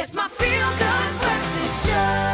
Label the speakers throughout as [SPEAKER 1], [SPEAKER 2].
[SPEAKER 1] It's my feel-good breakfast show.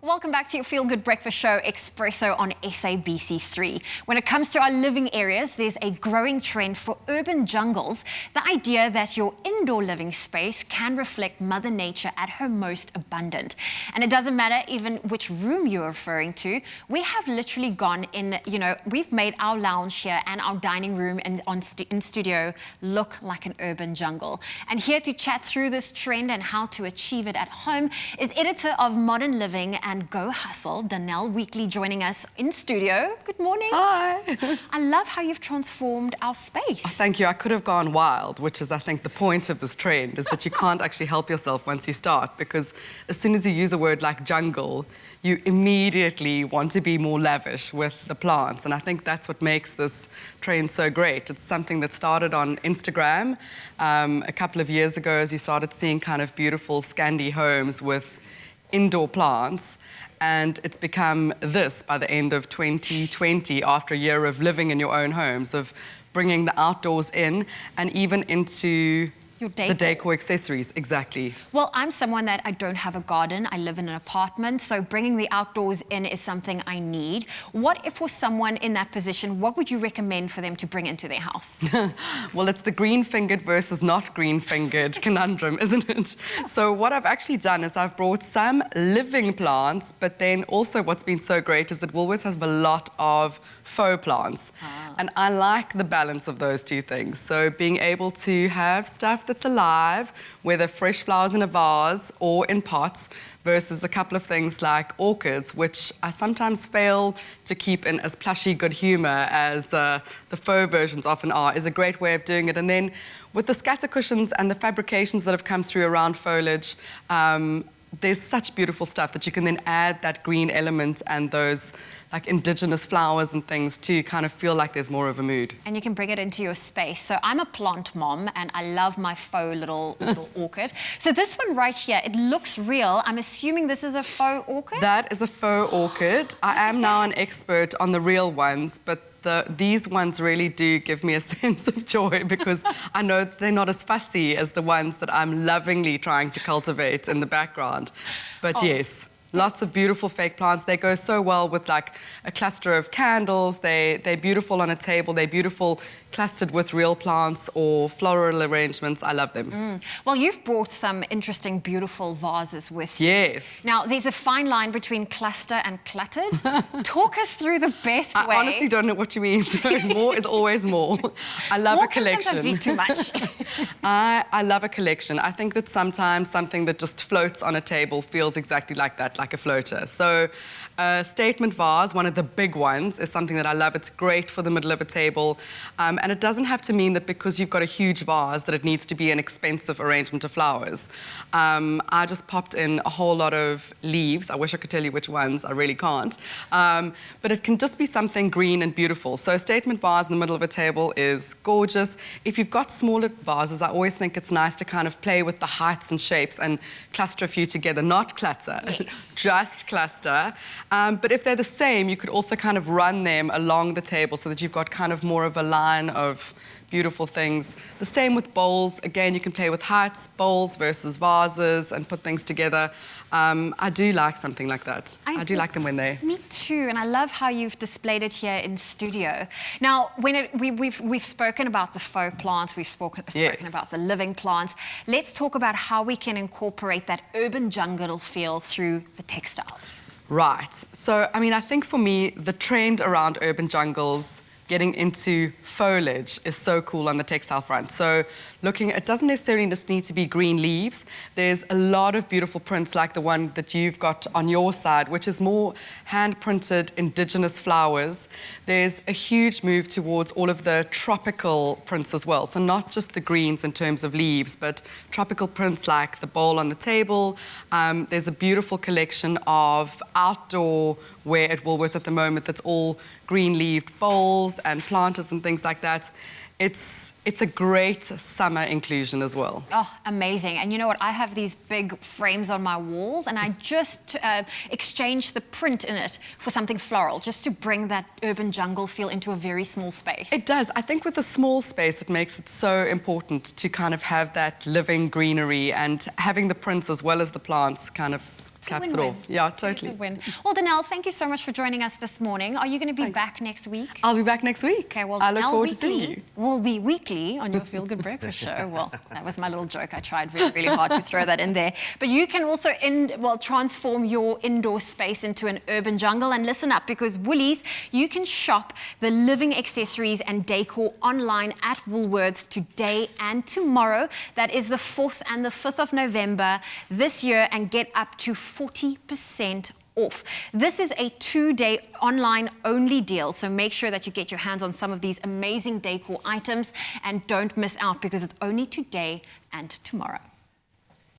[SPEAKER 2] Welcome back to your Feel Good Breakfast Show, Espresso on SABC3. When it comes to our living areas, there's a growing trend for urban jungles. The idea that your indoor living space can reflect Mother Nature at her most abundant. And it doesn't matter even which room you're referring to. We have literally gone in, we've made our lounge here and our dining room and in studio look like an urban jungle. And here to chat through this trend and how to achieve it at home is editor of Modern Living and Go Hustle, Danelle Weekly, joining us in studio. Good morning.
[SPEAKER 3] Hi.
[SPEAKER 2] I love how you've transformed our space.
[SPEAKER 3] Oh, thank you. I could have gone wild, which is, I think, the point of this trend, is that you can't actually help yourself once you start, because as soon as you use a word like jungle, you immediately want to be more lavish with the plants. And I think that's what makes this trend so great. It's something that started on Instagram a couple of years ago, as you started seeing kind of beautiful Scandi homes with indoor plants, and it's become this by the end of 2020, after a year of living in your own homes, of bringing the outdoors in and even into the decor accessories. Exactly.
[SPEAKER 2] Well, I'm someone that I don't have a garden. I live in an apartment, so bringing the outdoors in is something I need. What if for someone in that position, what would you recommend for them to bring into their house?
[SPEAKER 3] Well, it's the green-fingered versus not green-fingered conundrum, isn't it? So what I've actually done is I've brought some living plants, but then also what's been so great is that Woolworths has a lot of faux plants. And I like the balance of those two things. So being able to have stuff that's alive, whether fresh flowers in a vase or in pots, versus a couple of things like orchids, which I sometimes fail to keep in as plushy good humor as the faux versions often are, is a great way of doing it. And then with the scatter cushions and the fabrications that have come through around foliage, there's such beautiful stuff that you can then add that green element and those like indigenous flowers and things to kind of feel like there's more of a mood.
[SPEAKER 2] And you can bring it into your space. So I'm a plant mom and I love my faux little orchid. So this one right here, it looks real. I'm assuming this is a faux orchid?
[SPEAKER 3] That is a faux orchid. I am now an expert on the real ones, but these ones really do give me a sense of joy, because I know they're not as fussy as the ones that I'm lovingly trying to cultivate in the background. But yes, lots of beautiful fake plants. They go so well with like a cluster of candles. They're beautiful on a table. They're beautiful clustered with real plants or floral arrangements. I love them.
[SPEAKER 2] Well, you've brought some interesting, beautiful vases with you.
[SPEAKER 3] Yes.
[SPEAKER 2] Now, there's a fine line between cluster and cluttered. Talk us through the best way.
[SPEAKER 3] I honestly don't know what you mean. So more is always more. I love a collection.
[SPEAKER 2] Can sometimes be too much.
[SPEAKER 3] I love a collection. I think that sometimes something that just floats on a table feels exactly like that, like a floater. So a statement vase, one of the big ones, is something that I love. It's great for the middle of a table. And it doesn't have to mean that because you've got a huge vase that it needs to be an expensive arrangement of flowers. I just popped in a whole lot of leaves. I wish I could tell you which ones. I really can't. But it can just be something green and beautiful. So a statement vase in the middle of a table is gorgeous. If you've got smaller vases, I always think it's nice to kind of play with the heights and shapes and cluster a few together, not clutter, just cluster. But if they're the same, you could also kind of run them along the table so that you've got kind of more of a line of beautiful things. The same with bowls. Again, you can play with heights, bowls versus vases, and put things together. I do like something like that. I do like them when they...
[SPEAKER 2] Me too, and I love how you've displayed it here in studio. Now, we've spoken about the faux plants, we've spoken about the living plants. Let's talk about how we can incorporate that urban jungle feel through the textiles.
[SPEAKER 3] Right. So, I mean, I think for me, the trend around urban jungles getting into foliage is so cool on the textile front. So looking, it doesn't necessarily just need to be green leaves. There's a lot of beautiful prints like the one that you've got on your side, which is more hand-printed indigenous flowers. There's a huge move towards all of the tropical prints as well. So not just the greens in terms of leaves, but tropical prints like the bowl on the table. There's a beautiful collection of outdoor wear at Woolworths at the moment that's all green-leaved bowls and planters and things like that. it's a great summer inclusion as well.
[SPEAKER 2] Oh, amazing. And you know what? I have these big frames on my walls, and I just exchanged the print in it for something floral, just to bring that urban jungle feel into a very small space.
[SPEAKER 3] It does. I think with a small space, it makes it so important to kind of have that living greenery, and having the prints as well as the plants kind of caps it off. Yeah, totally.
[SPEAKER 2] It's a win. Well, Danelle, thank you so much for joining us this morning. Are you going to be back next week?
[SPEAKER 3] I'll be back next week.
[SPEAKER 2] Okay, well,
[SPEAKER 3] I look
[SPEAKER 2] Danelle
[SPEAKER 3] forward to seeing you.
[SPEAKER 2] will be weekly on your Feel Good Breakfast show. Well, that was my little joke. I tried really, really hard to throw that in there. But you can also transform your indoor space into an urban jungle. And listen up, because Woolies, you can shop the living accessories and decor online at Woolworths today and tomorrow. That is the 4th and the 5th of November this year, and get up to 40% off. This is a 2-day online only deal, so make sure that you get your hands on some of these amazing decor items and don't miss out, because it's only today and tomorrow.